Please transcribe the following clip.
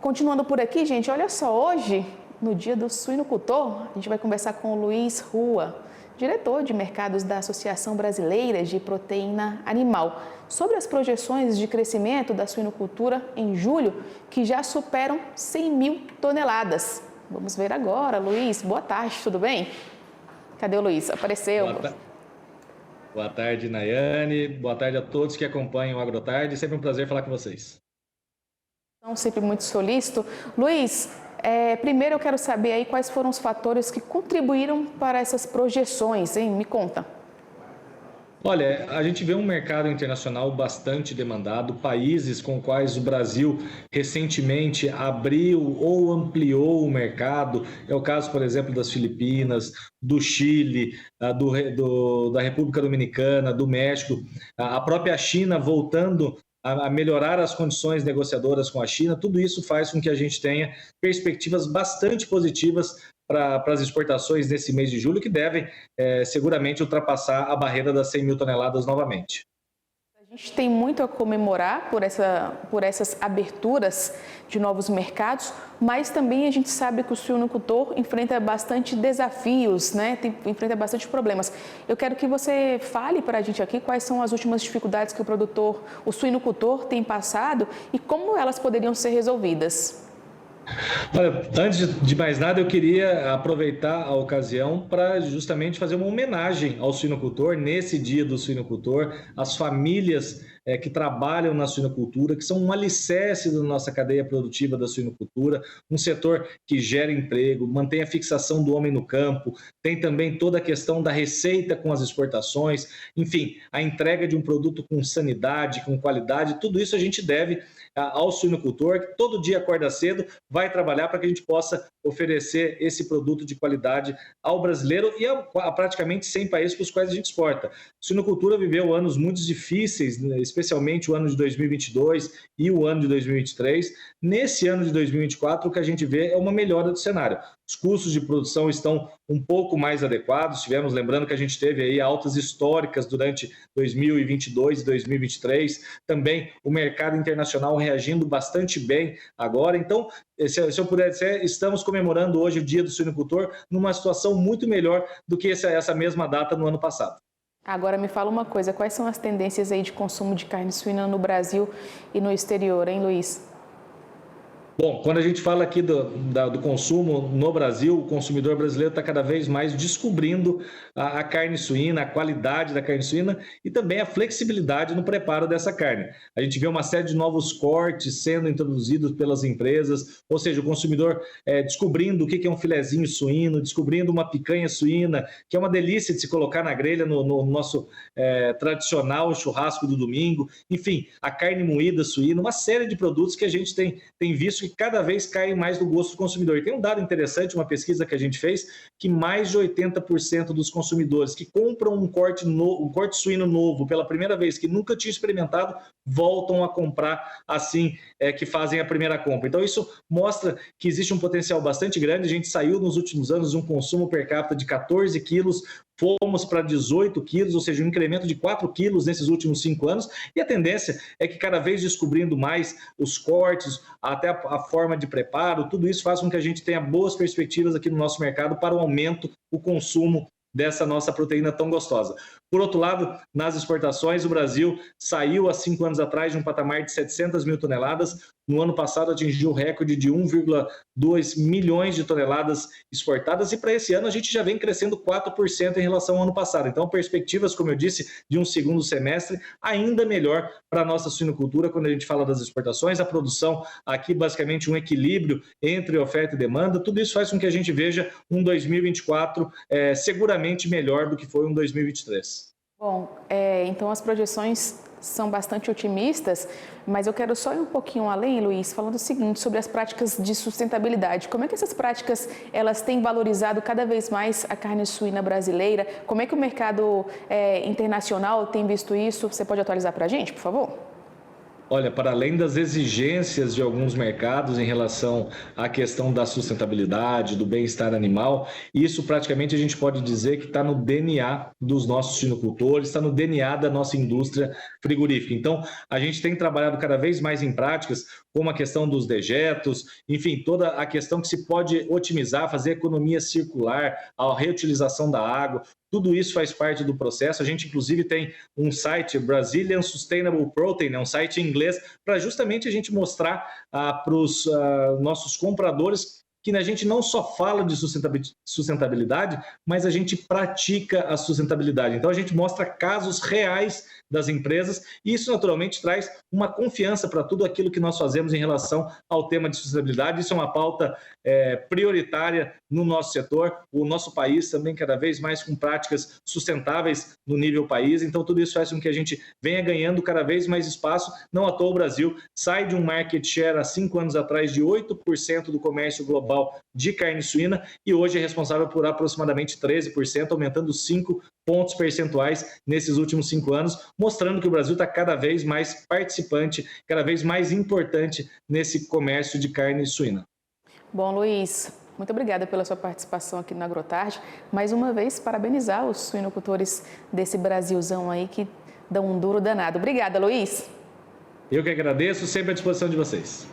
Continuando por aqui, gente, olha só, hoje, no dia do suinocultor, a gente vai conversar com o Luiz Rua, diretor de mercados da Associação Brasileira de Proteína Animal, sobre as projeções de crescimento da suinocultura em julho, que já superam 100 mil toneladas. Vamos ver agora, Luiz. Boa tarde, tudo bem? Cadê o Luiz? Apareceu. Boa tarde, Nayane. Boa tarde a todos que acompanham o AgroTarde. Sempre um prazer falar com vocês. Então, sempre muito solícito. Luiz, primeiro eu quero saber aí quais foram os fatores que contribuíram para essas projeções, hein? Me conta. Olha, a gente vê um mercado internacional bastante demandado, países com quais o Brasil recentemente abriu ou ampliou o mercado. É o caso, por exemplo, das Filipinas, do Chile, da República Dominicana, do México, a própria China voltando a melhorar as condições negociadoras com a China. Tudo isso faz com que a gente tenha perspectivas bastante positivas para as exportações nesse mês de julho, que devem seguramente ultrapassar a barreira das 100 mil toneladas novamente. A gente tem muito a comemorar por essas aberturas de novos mercados, mas também a gente sabe que o suinocultor enfrenta bastante desafios, né? Enfrenta bastante problemas. Eu quero que você fale para a gente aqui quais são as últimas dificuldades que o suinocultor tem passado e como elas poderiam ser resolvidas. Olha, antes de mais nada, eu queria aproveitar a ocasião para justamente fazer uma homenagem ao suinocultor, nesse dia do suinocultor, às famílias que trabalham na suinocultura, que são um alicerce da nossa cadeia produtiva da suinocultura, um setor que gera emprego, mantém a fixação do homem no campo, tem também toda a questão da receita com as exportações, enfim, a entrega de um produto com sanidade, com qualidade, tudo isso a gente deve ao suinocultor, que todo dia acorda cedo, vai trabalhar para que a gente possa oferecer esse produto de qualidade ao brasileiro e a praticamente 100 países para os quais a gente exporta. A suinocultura viveu anos muito difíceis, especialmente o ano de 2022 e o ano de 2023. Nesse ano de 2024, o que a gente vê é uma melhora do cenário. Os custos de produção estão um pouco mais adequados. Lembrando que a gente teve aí altas históricas durante 2022 e 2023. Também o mercado internacional reagindo bastante bem agora. Então, se eu puder dizer, estamos comemorando hoje o Dia do Suinocultor numa situação muito melhor do que essa mesma data no ano passado. Agora me fala uma coisa, quais são as tendências aí de consumo de carne suína no Brasil e no exterior, hein, Luiz? Bom, quando a gente fala aqui do consumo no Brasil, o consumidor brasileiro está cada vez mais descobrindo a carne suína, a qualidade da carne suína e também a flexibilidade no preparo dessa carne. A gente vê uma série de novos cortes sendo introduzidos pelas empresas, ou seja, o consumidor descobrindo o que é um filezinho suíno, descobrindo uma picanha suína, que é uma delícia de se colocar na grelha no nosso tradicional churrasco do domingo. Enfim, a carne moída suína, uma série de produtos que a gente tem visto que cada vez caem mais no gosto do consumidor. E tem um dado interessante, uma pesquisa que a gente fez, que mais de 80% dos consumidores que compram um corte suíno novo pela primeira vez, que nunca tinha experimentado, voltam a comprar assim que fazem a primeira compra. Então isso mostra que existe um potencial bastante grande. A gente saiu nos últimos anos de um consumo per capita de 14 quilos, fomos para 18 quilos, ou seja, um incremento de 4 quilos nesses últimos 5 anos, e a tendência é que cada vez descobrindo mais os cortes, até a forma de preparo, tudo isso faz com que a gente tenha boas perspectivas aqui no nosso mercado para o aumento, o consumo dessa nossa proteína tão gostosa. Por outro lado, nas exportações, o Brasil saiu há 5 anos atrás de um patamar de 700 mil toneladas. No ano passado, atingiu o recorde de 1,2 milhões de toneladas exportadas. E para esse ano, a gente já vem crescendo 4% em relação ao ano passado. Então, perspectivas, como eu disse, de um segundo semestre ainda melhor para a nossa suinocultura quando a gente fala das exportações. A produção aqui, basicamente, um equilíbrio entre oferta e demanda. Tudo isso faz com que a gente veja um 2024 seguramente melhor do que foi um 2023. Bom, então as projeções são bastante otimistas, mas eu quero só ir um pouquinho além, Luiz, falando o seguinte sobre as práticas de sustentabilidade. Como é que essas práticas elas têm valorizado cada vez mais a carne suína brasileira? Como é que o mercado internacional tem visto isso? Você pode atualizar para a gente, por favor? Olha, para além das exigências de alguns mercados em relação à questão da sustentabilidade, do bem-estar animal, isso praticamente a gente pode dizer que está no DNA dos nossos suinocultores, está no DNA da nossa indústria frigorífica. Então, a gente tem trabalhado cada vez mais em práticas, como a questão dos dejetos, enfim, toda a questão que se pode otimizar, fazer economia circular, a reutilização da água. Tudo isso faz parte do processo. A gente, inclusive, tem um site, Brazilian Sustainable Protein, um site em inglês, para justamente a gente mostrar para os nossos compradores que a gente não só fala de sustentabilidade, mas a gente pratica a sustentabilidade. Então, a gente mostra casos reais das empresas e isso, naturalmente, traz uma confiança para tudo aquilo que nós fazemos em relação ao tema de sustentabilidade. Isso é uma pauta prioritária no nosso setor. O nosso país também cada vez mais com práticas sustentáveis no nível país. Então, tudo isso faz com que a gente venha ganhando cada vez mais espaço. Não à toa o Brasil sai de um market share há 5 anos atrás de 8% do comércio global de carne suína e hoje é responsável por aproximadamente 13%, aumentando 5 pontos percentuais nesses últimos 5 anos, mostrando que o Brasil está cada vez mais participante, cada vez mais importante nesse comércio de carne suína. Bom, Luiz, muito obrigada pela sua participação aqui no AgroTarde. Mais uma vez, parabenizar os suinocultores desse Brasilzão aí que dão um duro danado. Obrigada, Luiz. Eu que agradeço, sempre à disposição de vocês.